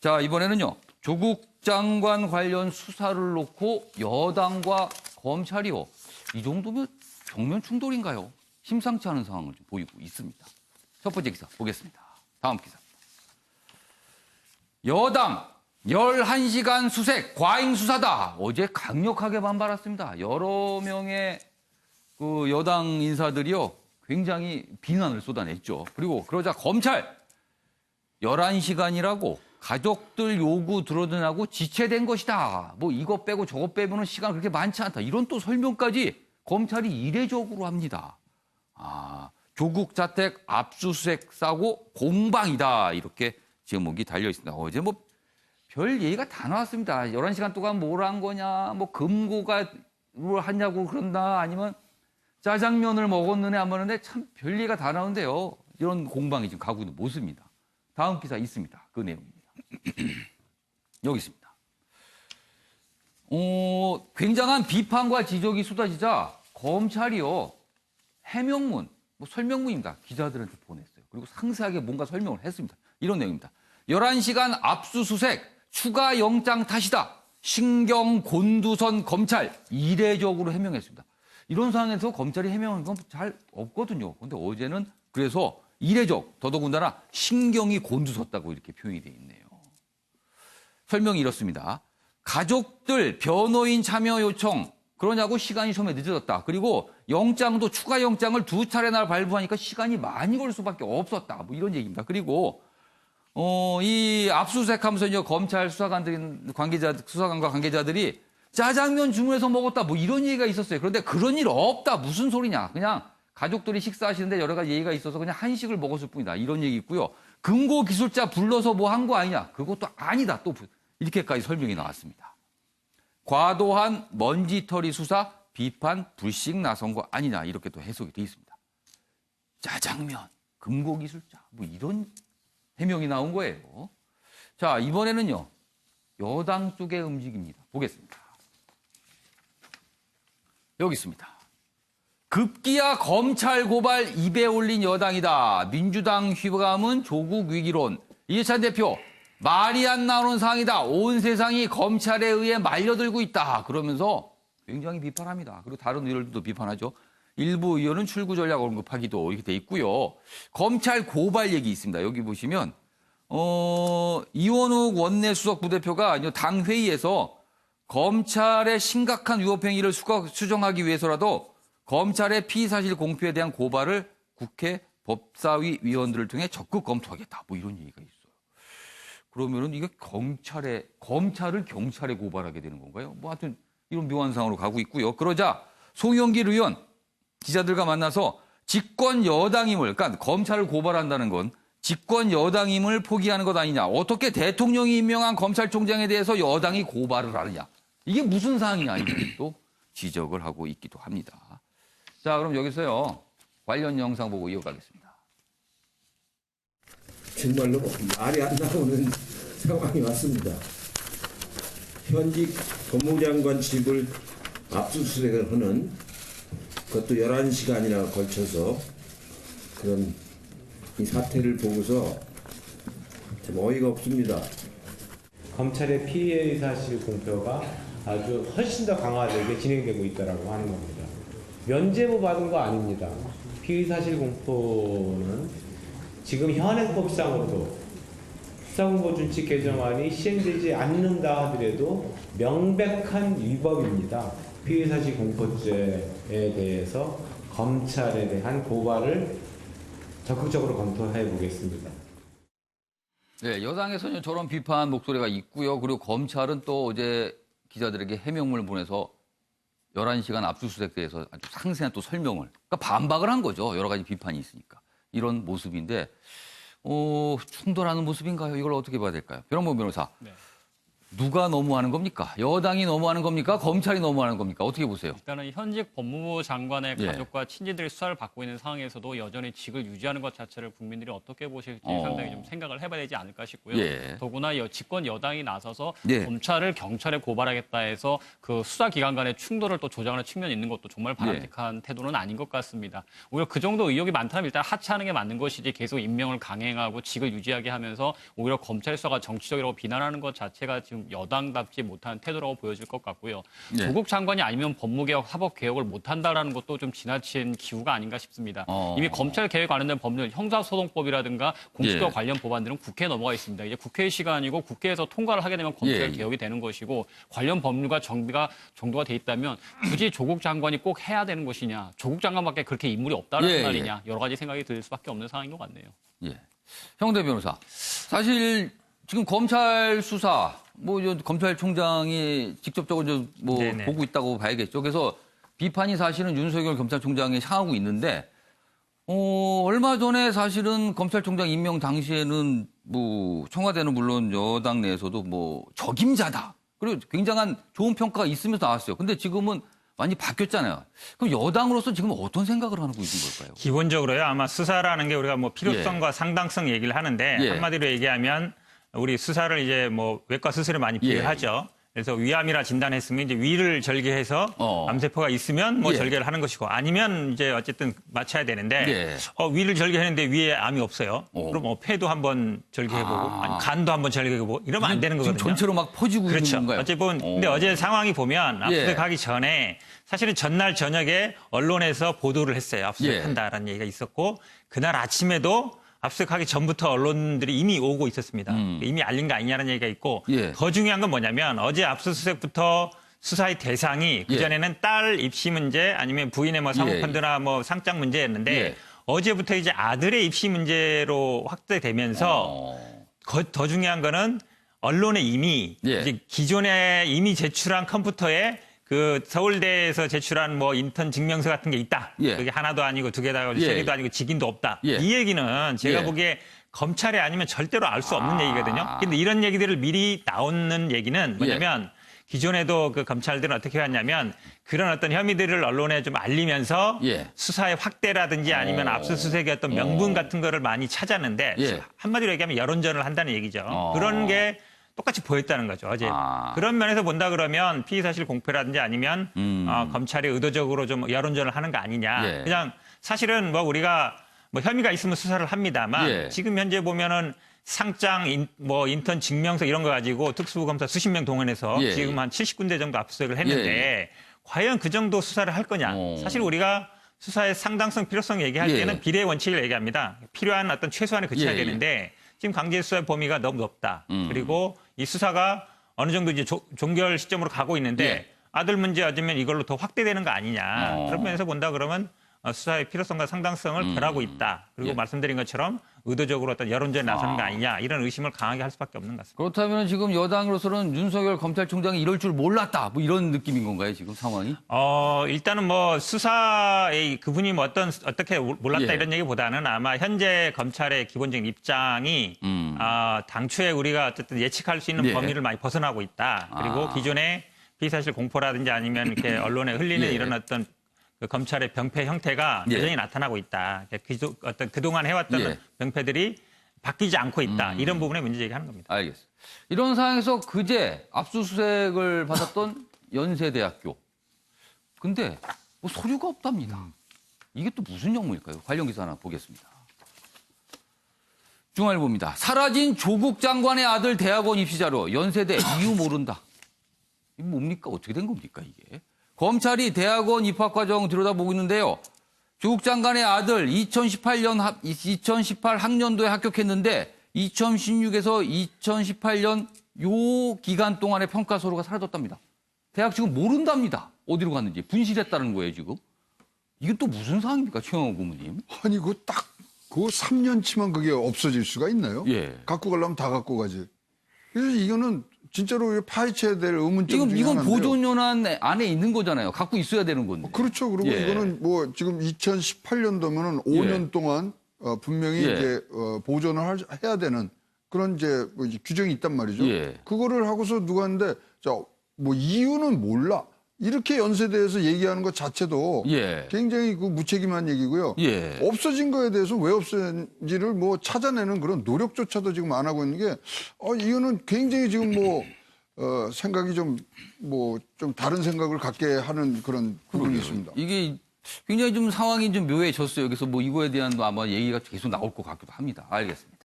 자, 이번에는요. 조국 장관 관련 수사를 놓고 여당과 검찰이요. 이 정도면 정면 충돌인가요? 심상치 않은 상황을 좀 보이고 있습니다. 첫 번째 기사 보겠습니다. 다음 기사입니다. 여당 11시간 수색 과잉 수사다. 어제 강력하게 반발했습니다. 여러 명의 그 여당 인사들이요. 굉장히 비난을 쏟아냈죠. 그리고 그러자 검찰 11시간이라고 가족들 요구 들어드나고 지체된 것이다. 뭐 이거 빼고 저거 빼면은 시간 그렇게 많지 않다. 이런 또 설명까지 검찰이 이례적으로 합니다. 조국 자택 압수수색 싸고 공방이다. 이렇게 제목이 달려 있습니다. 어제 뭐 별 얘기가 다 나왔습니다. 11시간 동안 뭘 한 거냐, 뭐 금고가 뭘 하냐고 그런다, 아니면 짜장면을 먹었느냐 하는데 참 별 얘기가 다 나오는데요. 이런 공방이 지금 가고 있는 모습입니다. 다음 기사 있습니다. 그 내용입니다. 여기 있습니다. 굉장한 비판과 지적이 쏟아지자 검찰이요. 해명문, 뭐 설명문입니다. 기자들한테 보냈어요. 그리고 상세하게 뭔가 설명을 했습니다. 이런 내용입니다. 11시간 압수수색, 추가 영장 탓이다. 신경 곤두선 검찰, 이례적으로 해명했습니다. 이런 상황에서 검찰이 해명한 건 잘 없거든요. 그런데 어제는 그래서 이례적, 더더군다나 신경이 곤두섰다고 이렇게 표현이 되어 있네요. 설명이 이렇습니다. 가족들 변호인 참여 요청, 그러냐고 시간이 처음에 늦어졌다. 그리고 영장도 추가 영장을 2차례나 발부하니까 시간이 많이 걸 수밖에 없었다. 뭐 이런 얘기입니다. 그리고 이 압수수색하면서 이제 검찰 수사관과 관계자들이 짜장면 주문해서 먹었다. 뭐 이런 얘기가 있었어요. 그런데 그런 일 없다. 무슨 소리냐. 그냥 가족들이 식사하시는데 여러 가지 얘기가 있어서 그냥 한식을 먹었을 뿐이다. 이런 얘기 있고요. 금고 기술자 불러서 뭐 한 거 아니냐. 그것도 아니다. 또 이렇게까지 설명이 나왔습니다. 과도한 먼지털이 수사, 비판, 불식 나선 거 아니냐. 이렇게 또 해석이 돼 있습니다. 짜장면, 금고 기술자. 뭐 이런 해명이 나온 거예요. 자, 이번에는요. 여당 쪽의 움직임입니다. 보겠습니다. 여기 있습니다. 급기야 검찰 고발 입에 올린 여당이다. 민주당 휘감은 조국 위기론. 이해찬 대표, 말이 안 나오는 상황이다. 온 세상이 검찰에 의해 말려들고 있다. 그러면서 굉장히 비판합니다. 그리고 다른 의원들도 비판하죠. 일부 의원은 출구 전략 언급하기도 이렇게 돼 있고요. 검찰 고발 얘기 있습니다. 여기 보시면 이원욱 원내수석 부대표가 당 회의에서 검찰의 심각한 위법 행위를 수정하기 위해서라도 검찰의 피의사실 공표에 대한 고발을 국회 법사위 위원들을 통해 적극 검토하겠다. 뭐 이런 얘기가 있어요. 그러면은 이게 검찰을 경찰에 고발하게 되는 건가요? 뭐 하여튼 이런 묘한 상황으로 가고 있고요. 그러자 송영길 의원 기자들과 만나서 집권 여당임을, 그러니까 검찰을 고발한다는 건 집권 여당임을 포기하는 것 아니냐. 어떻게 대통령이 임명한 검찰총장에 대해서 여당이 고발을 하느냐. 이게 무슨 상황이냐. 이렇게 또 지적을 하고 있기도 합니다. 자, 그럼 여기서요. 관련 영상 보고 이어가겠습니다. 정말로 말이 안 나오는 상황이 왔습니다. 현직 법무장관 집을 압수수색을 하는 그것도 11시간이나 걸쳐서 그런 이 사태를 보고서 참 어이가 없습니다. 검찰의 피해 사실 공표가 아주 훨씬 더 강화되게 진행되고 있다고 하는 겁니다. 면죄부 받은 거 아닙니다. 피의 사실 공표는 지금 현행법상으로도 수사공보준칙 개정안이 시행되지 않는다 하더라도 명백한 위법입니다. 피의 사실 공표죄에 대해서 검찰에 대한 고발을 적극적으로 검토해 보겠습니다. 네, 여당에서는 저런 비판 목소리가 있고요. 그리고 검찰은 또 어제 기자들에게 해명문을 보내서 11시간 압수수색에 대해서 아주 상세한 또 설명을, 그러니까 반박을 한 거죠. 여러 가지 비판이 있으니까. 이런 모습인데, 충돌하는 모습인가요? 이걸 어떻게 봐야 될까요? 변호사. 네. 누가 너무하는 겁니까? 여당이 너무하는 겁니까? 검찰이 너무하는 겁니까? 어떻게 보세요? 일단은 현직 법무부 장관의 예. 가족과 친지들이 수사를 받고 있는 상황에서도 여전히 직을 유지하는 것 자체를 국민들이 어떻게 보실지 상당히 좀 생각을 해봐야 되지 않을까 싶고요. 예. 더구나 집권 여당이 나서서 예. 검찰을 경찰에 고발하겠다 해서 그 수사기관 간의 충돌을 또 조장하는 측면이 있는 것도 정말 바람직한 태도는 아닌 것 같습니다. 오히려 그 정도 의혹이 많다면 일단 하차하는 게 맞는 것이지 계속 임명을 강행하고 직을 유지하게 하면서 오히려 검찰 수사가 정치적이라고 비난하는 것 자체가 지금 여당답지 못한 태도라고 보여질 것 같고요. 예. 조국 장관이 아니면 법무개혁, 사법개혁을 못한다라는 것도 좀 지나친 기우가 아닌가 싶습니다. 이미 검찰 개혁 관련된 법률, 형사소송법이라든가 공수처 예. 관련 법안들은 국회에 넘어가 있습니다. 이제 국회 시간이고 국회에서 통과를 하게 되면 검찰 예. 개혁이 되는 것이고 관련 법률과 정도가 돼 있다면 굳이 조국 장관이 꼭 해야 되는 것이냐, 조국 장관밖에 그렇게 인물이 없다는 예. 말이냐, 여러 가지 생각이 들 수밖에 없는 상황인 것 같네요. 예. 형대 변호사. 사실 지금 검찰 수사, 검찰총장이 직접적으로 네네. 보고 있다고 봐야겠죠. 그래서 비판이 사실은 윤석열 검찰총장에 향하고 있는데, 얼마 전에 사실은 검찰총장 임명 당시에는 청와대는 물론 여당 내에서도 적임자다. 그리고 굉장한 좋은 평가가 있으면서 나왔어요. 근데 지금은 많이 바뀌었잖아요. 그럼 여당으로서 지금 어떤 생각을 하고 있는 걸까요? 기본적으로요. 아마 수사라는 게 우리가 필요성과 상당성 얘기를 하는데 예. 한마디로 얘기하면 우리 수사를 이제 외과 수술이 많이 필요하죠. 그래서 위암이라 진단했으면 이제 위를 절개해서 암세포가 있으면 예. 절개를 하는 것이고 아니면 이제 어쨌든 맞춰야 되는데 예. 위를 절개했는데 위에 암이 없어요. 그럼 폐도 한번 절개해보고 아니, 간도 한번 절개해보고 이러면 안 되는 거거든요. 지금 전체로 막 퍼지고 있는 그렇죠. 건가요? 어쨌든 근데 어제 상황이 보면 압수수색하기 전에 사실은 전날 저녁에 언론에서 보도를 했어요. 압수수색한다라는 얘기가 있었고 그날 아침에도 압수수색하기 전부터 언론들이 이미 오고 있었습니다. 이미 알린 거 아니냐는 얘기가 있고 더 중요한 건 뭐냐면 어제 압수수색부터 수사의 대상이 그전에는 딸 입시 문제 아니면 부인의 사모펀드나 상장 문제였는데 어제부터 이제 아들의 입시 문제로 확대되면서 더 중요한 거는 언론에 이미 이제 기존에 이미 제출한 컴퓨터에 그 서울대에서 제출한 인턴 증명서 같은 게 있다. 그게 하나도 아니고 두 개다, 세 개도 아니고 직인도 없다. 이 얘기는 제가 보기에 검찰이 아니면 절대로 알 수 없는 얘기거든요. 근데 이런 얘기들을 미리 나오는 얘기는 뭐냐면 기존에도 그 검찰들은 어떻게 해왔냐면 그런 어떤 혐의들을 언론에 좀 알리면서 수사의 확대라든지 아니면 압수수색의 어떤 명분 같은 거를 많이 찾았는데 한마디로 얘기하면 여론전을 한다는 얘기죠. 그런 게 똑같이 보였다는 거죠, 어제. 그런 면에서 본다 그러면 피의사실 공표라든지 아니면 검찰이 의도적으로 좀 여론전을 하는 거 아니냐. 그냥 사실은 우리가 혐의가 있으면 수사를 합니다만 지금 현재 보면은 상장, 인턴 증명서 이런 거 가지고 특수부 검사 수십 명 동원해서 지금 한 70군데 정도 압수수색을 했는데 과연 그 정도 수사를 할 거냐. 사실 우리가 수사의 상당성, 필요성 얘기할 때는 비례 원칙을 얘기합니다. 필요한 어떤 최소한을 그쳐야 되는데 지금 강제 수사의 범위가 너무 높다. 그리고 이 수사가 어느 정도 이제 종결 시점으로 가고 있는데 아들 문제 어쩌면 이걸로 더 확대되는 거 아니냐. 그런 면에서 본다 그러면 수사의 필요성과 상당성을 덜하고 있다. 그리고 말씀드린 것처럼 의도적으로 어떤 여론전에 나서는 거 아니냐. 이런 의심을 강하게 할 수밖에 없는 것 같습니다. 그렇다면 지금 여당으로서는 윤석열 검찰총장이 이럴 줄 몰랐다. 이런 느낌인 건가요, 지금 상황이? 일단은 수사의 그분이 어떻게 몰랐다 이런 얘기보다는 아마 현재 검찰의 기본적인 입장이 당초에 우리가 어쨌든 예측할 수 있는 범위를 많이 벗어나고 있다. 그리고 기존의 피의사실 공포라든지 아니면 이렇게 언론에 흘리는 이런 어떤 그 검찰의 병폐 형태가 여전히 나타나고 있다. 어떤 그동안 해왔던 병폐들이 바뀌지 않고 있다. 이런 부분에 문제 제기하는 겁니다. 알겠습니다. 이런 상황에서 그제 압수수색을 받았던 연세대학교. 근데 서류가 없답니다. 이게 또 무슨 영문일까요? 관련 기사 하나 보겠습니다. 중앙일보입니다. 사라진 조국 장관의 아들 대학원 입시자료 연세대 이유 모른다. 이게 뭡니까? 어떻게 된 겁니까 이게? 검찰이 대학원 입학과정 들여다보고 있는데요. 조국 장관의 아들 2018 학년도에 합격했는데 2016에서 2018년 요 기간 동안의 평가서류가 사라졌답니다. 대학 지금 모른답니다. 어디로 갔는지. 분실했다는 거예요, 지금. 이게 또 무슨 상황입니까, 최영호 고문님? 아니, 그 3년치만 그게 없어질 수가 있나요? 갖고 가려면 다 갖고 가지. 그래서 이거는 진짜로 파헤쳐야 될 의문점 중에 이건 하나인데요. 보존연한 안에 있는 거잖아요. 갖고 있어야 되는 건데. 그렇죠. 그리고 이거는 지금 2018년도면은 5년 동안 분명히 이제 보존을 해야 되는 그런 이제 뭐 이제 규정이 있단 말이죠. 예. 그거를 하고서 누가 하는데 뭐 이유는 몰라. 이렇게 연세대에서 얘기하는 것 자체도 예. 굉장히 그 무책임한 얘기고요. 예. 없어진 거에 대해서 왜 없어진지를 뭐 찾아내는 그런 노력조차도 지금 안 하고 있는 게 이거는 굉장히 지금 뭐 생각이 좀 다른 생각을 갖게 하는 그런 부분이 있습니다. 이게 굉장히 좀 상황이 좀 묘해졌어요. 그래서 뭐 이거에 대한 아마 얘기가 계속 나올 것 같기도 합니다. 알겠습니다.